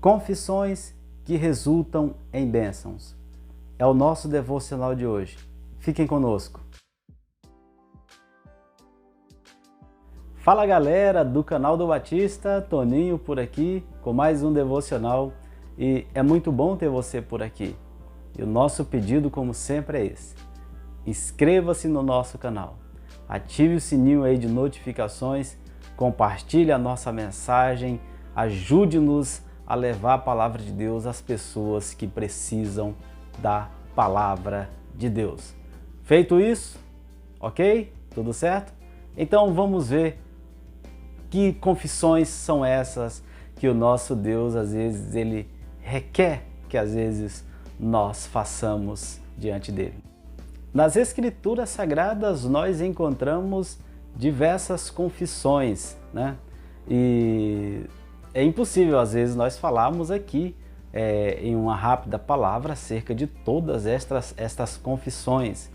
Confissões que resultam em bênçãos. É o nosso devocional de hoje. Fiquem conosco. Fala galera do canal do Batista, Toninho por aqui com mais um devocional e é muito bom ter você por aqui. E o nosso pedido, como sempre, é esse: inscreva-se no nosso canal, ative o sininho aí de notificações, compartilhe a nossa mensagem, ajude-nos a levar a palavra de Deus às pessoas que precisam da palavra de Deus. Feito isso, ok? Tudo certo? Então vamos ver que confissões são essas que o nosso Deus, às vezes, Ele requer que às vezes nós façamos diante dele. Nas Escrituras Sagradas nós encontramos diversas confissões, né? E é impossível às vezes nós falarmos aqui em uma rápida palavra acerca de todas estas confissões,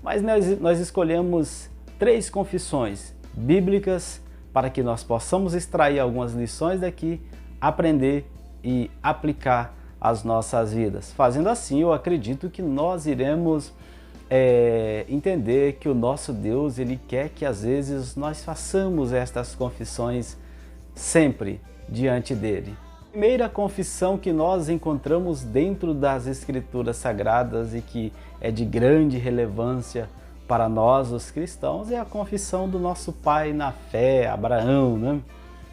mas nós escolhemos 3 confissões bíblicas para que nós possamos extrair algumas lições daqui, aprender e aplicar às nossas vidas. Fazendo assim, eu acredito que nós iremos entender que o nosso Deus, Ele quer que às vezes nós façamos estas confissões sempre diante dele. A primeira confissão que nós encontramos dentro das Escrituras Sagradas e que é de grande relevância para nós, os cristãos, é a confissão do nosso pai na fé, Abraão, né?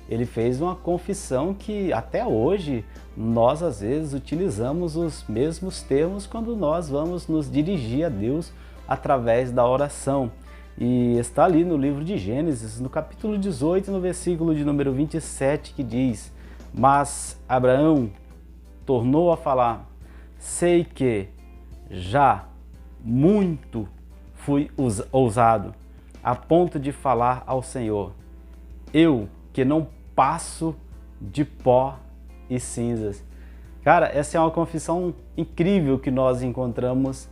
Ele fez uma confissão que até hoje nós às vezes utilizamos os mesmos termos quando nós vamos nos dirigir a Deus através da oração. E está ali no livro de Gênesis, no capítulo 18, no versículo de número 27, que diz: mas Abraão tornou a falar: sei que já muito fui ousado, a ponto de falar ao Senhor, eu que não passo de pó e cinzas. Cara, essa é uma confissão incrível que nós encontramos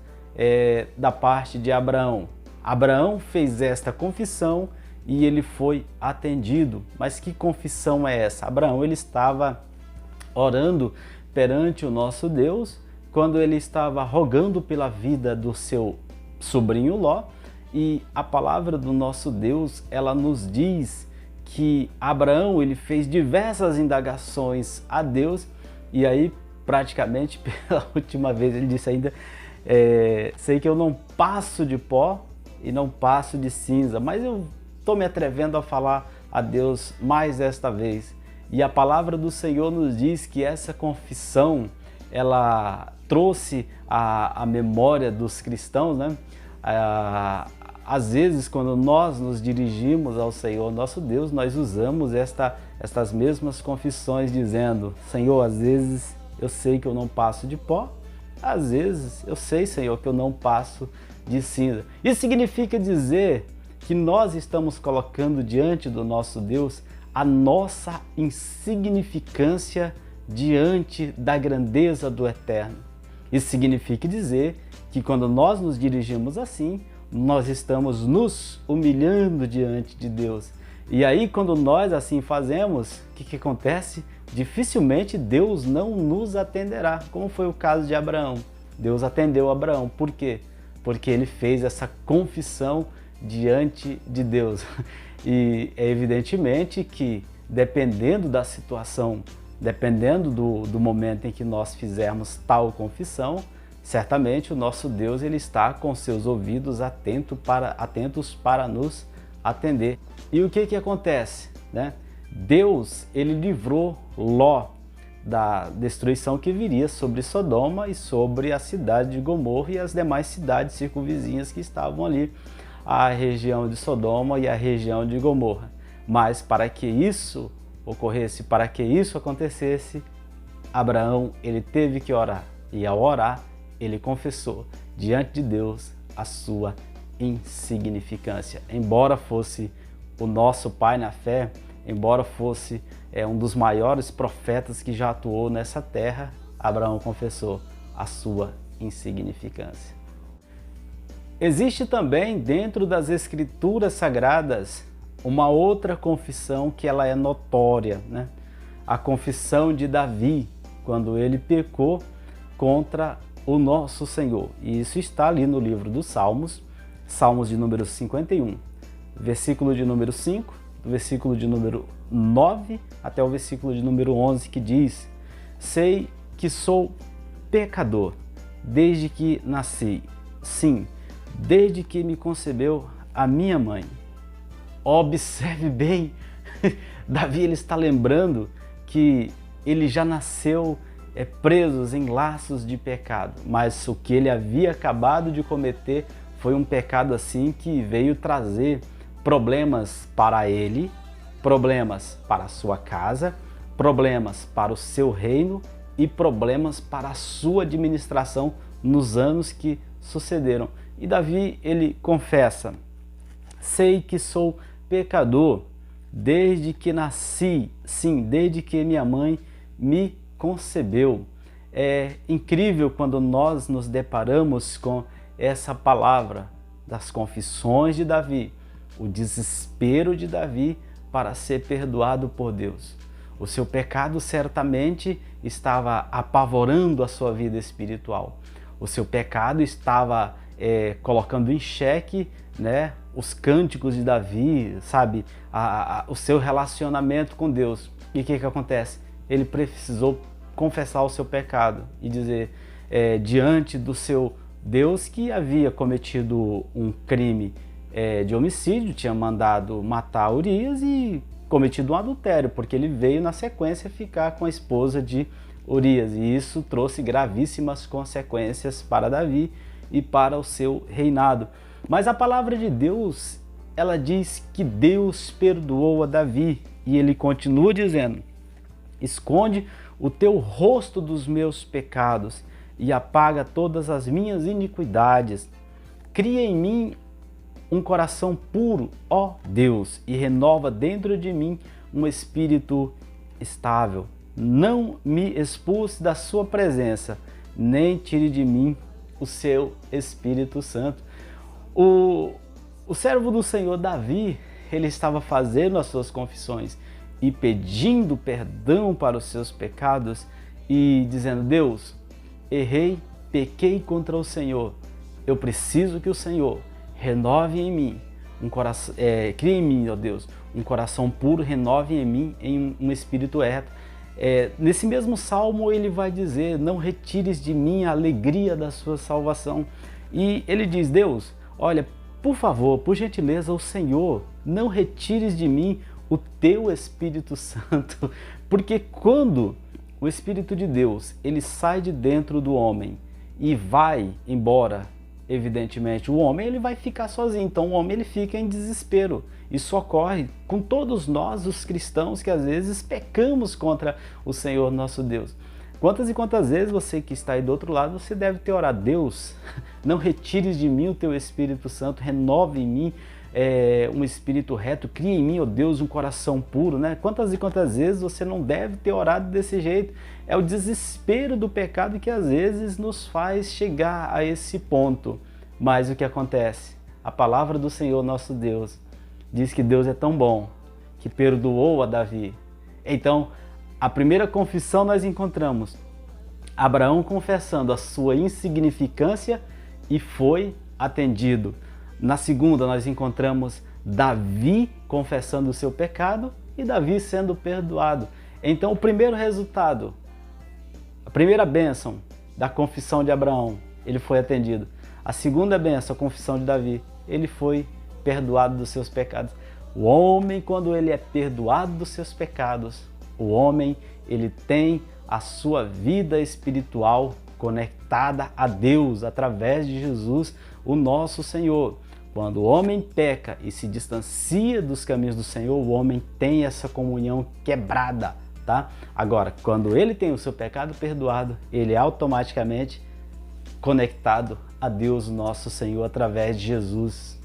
da parte de Abraão. Abraão fez esta confissão e ele foi atendido. Mas que confissão é essa? Abraão, ele estava orando perante o nosso Deus quando ele estava rogando pela vida do seu sobrinho Ló, e a palavra do nosso Deus, ela nos diz que Abraão, ele fez diversas indagações a Deus, e aí praticamente pela última vez ele disse ainda, sei que eu não passo de pó e não passo de cinza, mas eu estou me atrevendo a falar a Deus mais esta vez. E a palavra do Senhor nos diz que essa confissão, ela trouxe a memória dos cristãos, né? Às vezes, quando nós nos dirigimos ao Senhor, nosso Deus, nós usamos estas mesmas confissões dizendo: Senhor, às vezes eu sei que eu não passo de pó, às vezes eu sei, Senhor, que eu não passo de cinza. Isso significa dizer que nós estamos colocando diante do nosso Deus a nossa insignificância diante da grandeza do Eterno. Isso significa dizer que quando nós nos dirigimos assim, nós estamos nos humilhando diante de Deus. E aí, quando nós assim fazemos, o que acontece? Dificilmente Deus não nos atenderá, como foi o caso de Abraão. Deus atendeu Abraão. Por quê? Porque ele fez essa confissão diante de Deus. E é evidentemente que, dependendo da situação, dependendo do momento em que nós fizermos tal confissão, certamente o nosso Deus, ele está com seus ouvidos atentos para nos atender. E o que acontece, né? Deus, ele livrou Ló da destruição que viria sobre Sodoma e sobre a cidade de Gomorra e as demais cidades circunvizinhas que estavam ali, a região de Sodoma e a região de Gomorra. Mas para que isso ocorresse, para que isso acontecesse, Abraão, ele teve que orar. E ao orar, ele confessou diante de Deus a sua insignificância. Embora fosse o nosso pai na fé, embora fosse um dos maiores profetas que já atuou nessa terra, Abraão confessou a sua insignificância. Existe também dentro das Escrituras Sagradas uma outra confissão que ela é notória, né? A confissão de Davi. quando ele pecou contra o nosso Senhor. E isso está ali no livro dos Salmos, Salmos de número 51, versículo de número 5, do versículo de número 9 até o versículo de número 11, que diz: sei que sou pecador desde que nasci, sim, desde que me concebeu a minha mãe. Observe bem, Davi ele está lembrando que ele já nasceu preso em laços de pecado, mas o que ele havia acabado de cometer foi um pecado assim que veio trazer problemas para ele, problemas para a sua casa, problemas para o seu reino e problemas para a sua administração nos anos que sucederam. E Davi, ele confessa: sei que sou pecador desde que nasci, sim, desde que minha mãe me concebeu. É incrível quando nós nos deparamos com essa palavra das confissões de Davi, o desespero de Davi para ser perdoado por Deus. O seu pecado certamente estava apavorando a sua vida espiritual. O seu pecado estava colocando em xeque, né, os cânticos de Davi, sabe, o seu relacionamento com Deus. E o que acontece? Ele precisou confessar o seu pecado e dizer diante do seu Deus que havia cometido um crime de homicídio, tinha mandado matar Urias e cometido um adultério, porque ele veio na sequência ficar com a esposa de Urias, e isso trouxe gravíssimas consequências para Davi e para o seu reinado. Mas a palavra de Deus, ela diz que Deus perdoou a Davi, e ele continua dizendo: esconde o teu rosto dos meus pecados e apaga todas as minhas iniquidades. Cria em mim um coração puro, ó Deus, e renova dentro de mim um espírito estável. Não me expulse da sua presença, nem tire de mim o seu Espírito Santo. O servo do Senhor Davi, ele estava fazendo as suas confissões e pedindo perdão para os seus pecados e dizendo: Deus, errei, pequei contra o Senhor. Eu preciso que o Senhor renove em mim um coração, crie em mim, ó Deus, um coração puro, renove em mim em um espírito reto. Nesse mesmo salmo ele vai dizer: não retires de mim a alegria da sua salvação. E ele diz: Deus, olha, por favor, por gentileza, o Senhor, não retires de mim o teu Espírito Santo, porque quando o Espírito de Deus ele sai de dentro do homem e vai embora, evidentemente o homem ele vai ficar sozinho, então o homem ele fica em desespero. Isso ocorre com todos nós, os cristãos, que às vezes pecamos contra o Senhor nosso Deus. Quantas e quantas vezes você que está aí do outro lado, você deve ter orado: Deus, não retires de mim o teu Espírito Santo, renove em mim um espírito reto, cria em mim, ó Deus, um coração puro, né? Quantas e quantas vezes você não deve ter orado desse jeito? É o desespero do pecado que às vezes nos faz chegar a esse ponto. Mas o que acontece? A palavra do Senhor nosso Deus diz que Deus é tão bom que perdoou a Davi. Então, a primeira confissão nós encontramos Abraão confessando a sua insignificância e foi atendido. Na segunda nós encontramos Davi confessando o seu pecado e Davi sendo perdoado. Então o primeiro resultado, a primeira bênção da confissão de Abraão, ele foi atendido. A segunda bênção, a confissão de Davi, ele foi perdoado dos seus pecados. O homem, quando ele é perdoado dos seus pecados, o homem ele tem a sua vida espiritual conectada a Deus através de Jesus, o nosso Senhor. Quando o homem peca e se distancia dos caminhos do Senhor, o homem tem essa comunhão quebrada, tá? Agora, quando ele tem o seu pecado perdoado, ele é automaticamente conectado a Deus, nosso Senhor, através de Jesus.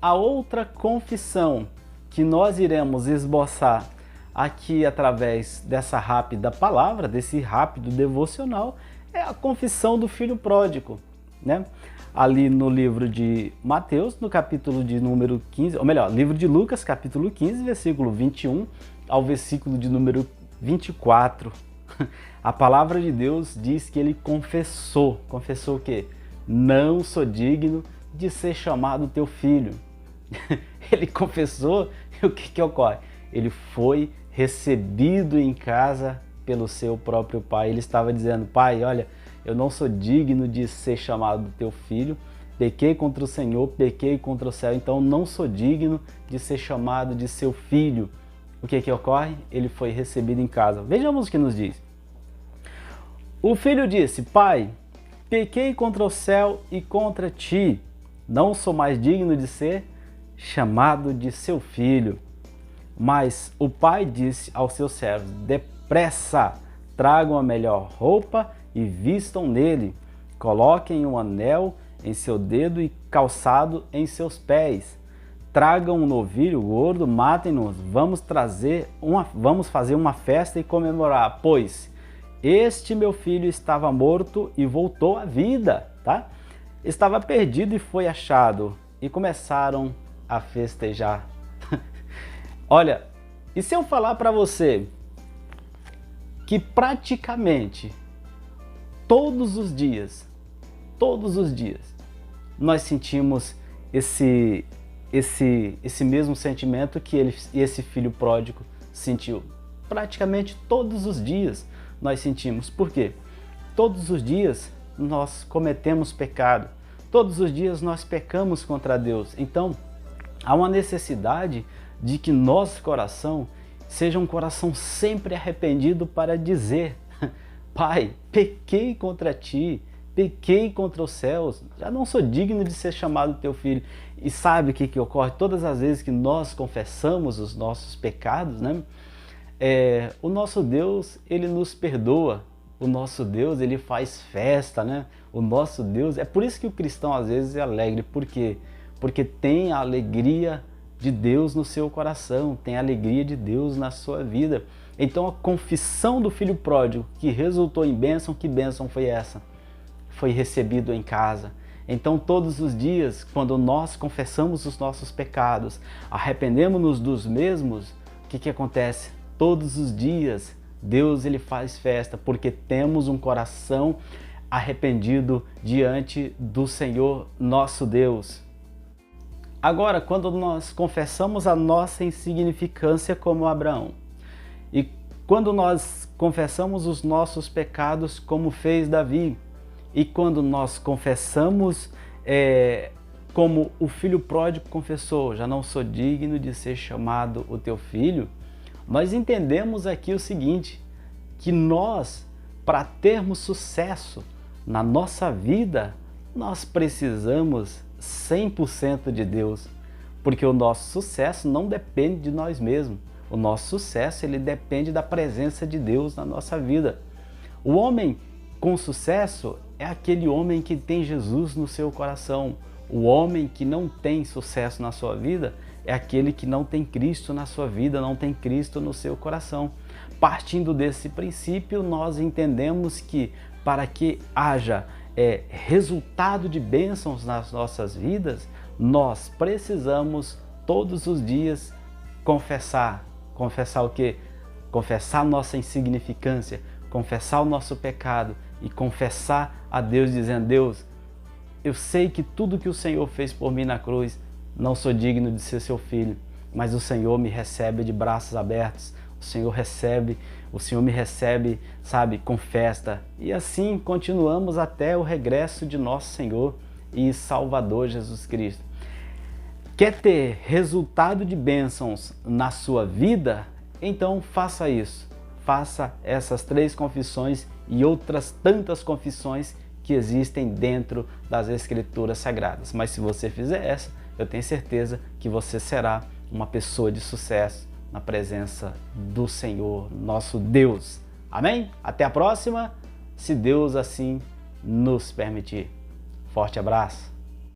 A outra confissão que nós iremos esboçar aqui através dessa rápida palavra, desse rápido devocional, é a confissão do filho pródigo, né? Ali no livro de Mateus, no capítulo de número 15, ou melhor, livro de Lucas, capítulo 15, versículo 21 ao versículo de número 24. A palavra de Deus diz que ele confessou. Confessou o quê? Não sou digno de ser chamado teu filho. Ele confessou e o que ocorre? Ele foi recebido em casa pelo seu próprio pai. Ele estava dizendo: pai, olha, eu não sou digno de ser chamado teu filho, pequei contra o Senhor, pequei contra o céu, então não sou digno de ser chamado de seu filho. O que ocorre? Ele foi recebido em casa. Vejamos o que nos diz. O filho disse: pai, pequei contra o céu e contra ti, não sou mais digno de ser chamado de seu filho. Mas o pai disse aos seus servos: depressa, tragam a melhor roupa e vistam nele, coloquem um anel em seu dedo e calçado em seus pés. Tragam um novilho gordo, matem-nos, vamos fazer uma festa e comemorar, pois este meu filho estava morto e voltou à vida, tá? Estava perdido e foi achado. E começaram a festejar. Olha, e se eu falar para você que praticamente todos os dias, nós sentimos esse mesmo sentimento que esse filho pródigo sentiu. Praticamente todos os dias nós sentimos. Por quê? Todos os dias nós cometemos pecado. Todos os dias nós pecamos contra Deus. Então, há uma necessidade de que nosso coração seja um coração sempre arrependido para dizer: pai, pequei contra ti, pequei contra os céus, já não sou digno de ser chamado teu filho. E sabe o que ocorre? Todas as vezes que nós confessamos os nossos pecados, né? O nosso Deus, ele nos perdoa. O nosso Deus, ele faz festa, né? O nosso Deus, é por isso que o cristão às vezes é alegre. Por quê? Porque tem a alegria de Deus no seu coração, tem a alegria de Deus na sua vida. Então a confissão do filho pródigo, que resultou em bênção, que bênção foi essa? Foi recebido em casa. Então todos os dias, quando nós confessamos os nossos pecados, arrependemos-nos dos mesmos, o que acontece? Todos os dias Deus, ele faz festa, porque temos um coração arrependido diante do Senhor nosso Deus. Agora, quando nós confessamos a nossa insignificância como Abraão, e quando nós confessamos os nossos pecados como fez Davi, e quando nós confessamos como o filho pródigo confessou: já não sou digno de ser chamado o teu filho, nós entendemos aqui o seguinte, que nós, para termos sucesso na nossa vida, nós precisamos 100% de Deus, porque o nosso sucesso não depende de nós mesmos. O nosso sucesso, ele depende da presença de Deus na nossa vida. O homem com sucesso é aquele homem que tem Jesus no seu coração. O homem que não tem sucesso na sua vida é aquele que não tem Cristo na sua vida, não tem Cristo no seu coração. Partindo desse princípio, nós entendemos que para que haja resultado de bênçãos nas nossas vidas, nós precisamos todos os dias confessar. Confessar o quê? Confessar nossa insignificância, confessar o nosso pecado e confessar a Deus dizendo: Deus, eu sei que tudo que o Senhor fez por mim na cruz, não sou digno de ser seu filho, mas o Senhor me recebe de braços abertos, o Senhor me recebe, sabe, com festa. E assim continuamos até o regresso de nosso Senhor e Salvador Jesus Cristo. Quer ter resultado de bênçãos na sua vida? Então faça isso. Faça essas 3 confissões e outras tantas confissões que existem dentro das Escrituras Sagradas. Mas se você fizer essa, eu tenho certeza que você será uma pessoa de sucesso na presença do Senhor, nosso Deus. Amém? Até a próxima, se Deus assim nos permitir. Forte abraço.